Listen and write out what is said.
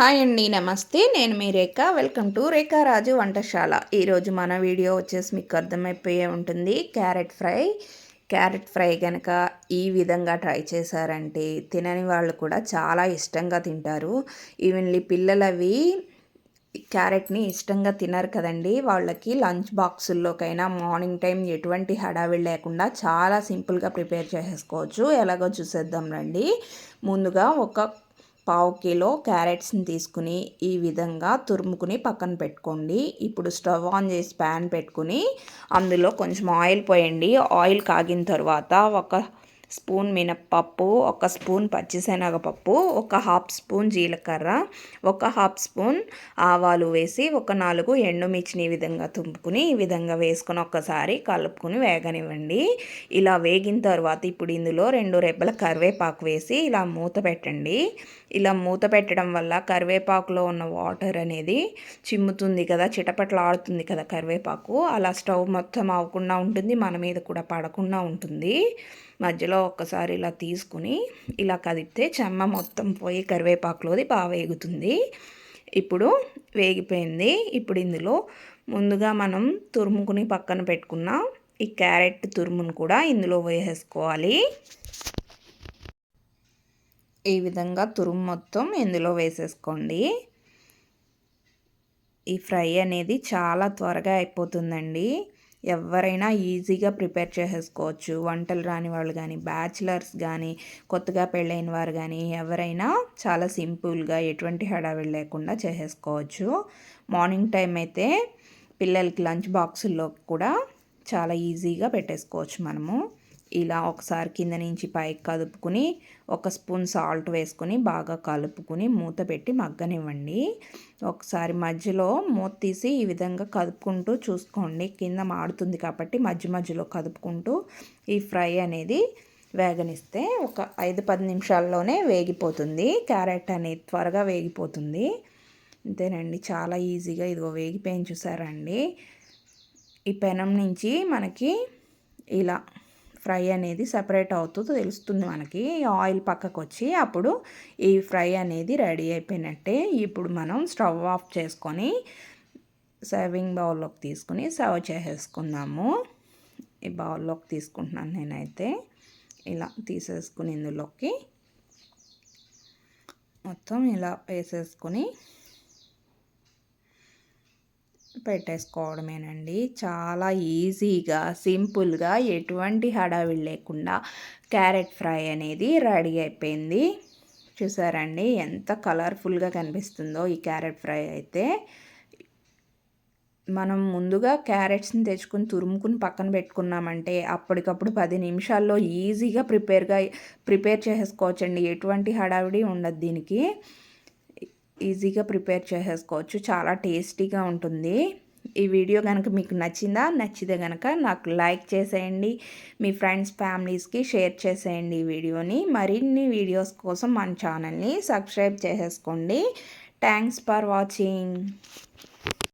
Hi అండి, నమస్తే. నేను మీ రేఖ. వెల్కమ్ టు రేఖా రాజు వంటశాల. ఈరోజు మన వీడియో వచ్చేసి మీకు అర్థమైపోయే ఉంటుంది, క్యారెట్ ఫ్రై కనుక ఈ విధంగా ట్రై చేశారంటే తినని వాళ్ళు కూడా చాలా ఇష్టంగా తింటారు. ఈవెన్లీ పిల్లలు అవి క్యారెట్ని ఇష్టంగా తినరు కదండి. వాళ్ళకి లంచ్ బాక్సుల్లోకైనా మార్నింగ్ టైం ఎటువంటి హడావిడి లేకుండా చాలా సింపుల్గా ప్రిపేర్ చేసేసుకోవచ్చు. ఎలాగో చూసేద్దాం రండి. ముందుగా ఒక పావు కిలో క్యారెట్స్ని తీసుకుని ఈ విధంగా తురుముకుని పక్కన పెట్టుకోండి. ఇప్పుడు స్టవ్ ఆన్ చేసి ప్యాన్ పెట్టుకుని అందులో కొంచెం ఆయిల్ పోయండి. ఆయిల్ కాగిన తర్వాత ఒక స్పూన్ మినప్పప్పు, ఒక స్పూన్ పచ్చిశనగపప్పు, ఒక హాఫ్ స్పూన్ జీలకర్ర, ఒక హాఫ్ స్పూన్ ఆవాలు వేసి ఒక 4 ఎండుమిర్చిని ఈ విధంగా తుంపుకుని ఈ విధంగా వేసుకొని ఒక్కసారి కలుపుకుని వేగనివ్వండి. ఇలా వేగిన తర్వాత ఇప్పుడు ఇందులో 2 రెబ్బల కరివేపాకు వేసి ఇలా మూత పెట్టండి. ఇలా మూత పెట్టడం వల్ల కరివేపాకులో ఉన్న వాటర్ అనేది చిమ్ముతుంది కదా, చిటపటలాడుతుంది కదా కరివేపాకు. అలా స్టవ్ మొత్తం అవ్వకుండా ఉంటుంది, మన మీద కూడా పడకుండా ఉంటుంది. మధ్యలో ఒక్కసారి ఇలా తీసుకుని ఇలా కదిపితే చెమ్మ మొత్తం పోయి కరివేపాకులోది బాగా వేగుతుంది. ఇప్పుడు వేగిపోయింది. ఇప్పుడు ఇందులో ముందుగా మనం తురుముకుని పక్కన పెట్టుకున్న ఈ క్యారెట్ తురుమును కూడా ఇందులో వేసేసుకోవాలి. ఈ విధంగా తురుము మొత్తం ఇందులో వేసేసుకోండి. ఈ ఫ్రై అనేది చాలా త్వరగా అయిపోతుందండి. ఎవరైనా ఈజీగా ప్రిపేర్ చేసేసుకోవచ్చు. వంటలు రాని వాళ్ళు కానీ, బ్యాచిలర్స్ కానీ, కొత్తగా పెళ్ళైన వారు కానీ ఎవరైనా చాలా సింపుల్గా ఎటువంటి హడావిడి లేకుండా చేసేసుకోవచ్చు. మార్నింగ్ టైం అయితే పిల్లలకి లంచ్ బాక్సుల్లో కూడా చాలా ఈజీగా పెట్టేసుకోవచ్చు మనము. ఇలా ఒకసారి కింద నుంచి పైకి కదుపుకుని ఒక స్పూన్ సాల్ట్ వేసుకుని బాగా కలుపుకుని మూత పెట్టి మగ్గనివ్వండి. ఒకసారి మధ్యలో మూత తీసి ఈ విధంగా కదుపుకుంటూ చూసుకోండి. కింద మాడుతుంది కాబట్టి మధ్య మధ్యలో కదుపుకుంటూ ఈ ఫ్రై అనేది వేగనిస్తే ఒక 5-10 నిమిషాల్లోనే వేగిపోతుంది. క్యారెట్ అనేది త్వరగా వేగిపోతుంది. అంతేనండి, చాలా ఈజీగా ఇదిగో వేగిపోయింది చూసారండి. ఈ పెనం నుంచి మనకి ఇలా ఫ్రై అనేది సపరేట్ అవుతూ తెలుస్తుంది మనకి. ఆయిల్ పక్కకు వచ్చి అప్పుడు ఈ ఫ్రై అనేది రెడీ అయిపోయినట్టే. ఇప్పుడు మనం స్టవ్ ఆఫ్ చేసుకొని సర్వింగ్ బౌల్లోకి తీసుకుని సర్వ్ చేసేసుకుందాము. ఈ బౌల్లోకి తీసుకుంటున్నాను నేనైతే. ఇలా తీసేసుకుని ఇందులోకి మొత్తం ఇలా వేసేసుకొని పెట్టేసుకోవడమేనండి. చాలా ఈజీగా, సింపుల్గా, ఎటువంటి హడావిడి లేకుండా క్యారెట్ ఫ్రై అనేది రెడీ అయిపోయింది. చూసారండి ఎంత కలర్ఫుల్గా కనిపిస్తుందో ఈ క్యారెట్ ఫ్రై అయితే. మనం ముందుగా క్యారెట్స్ని తెచ్చుకుని తురుముకుని పక్కన పెట్టుకున్నామంటే అప్పటికప్పుడు 10 నిమిషాల్లో ఈజీగా ప్రిపేర్ చేసేసుకోవచ్చండి. ఎటువంటి హడావిడి ఉండదు దీనికి. ఈజీగా ప్రిపేర్ చేసేసుకోవచ్చు. చాలా టేస్టీగా ఉంటుంది. ఈ వీడియో కనుక మీకు నచ్చితే కనుక నాకు లైక్ చేసేయండి. మీ ఫ్రెండ్స్ ఫ్యామిలీస్కి షేర్ చేసేయండి ఈ వీడియోని. మరిన్ని వీడియోస్ కోసం మన ఛానల్ని సబ్స్క్రైబ్ చేసేసుకోండి. Thanks for watching.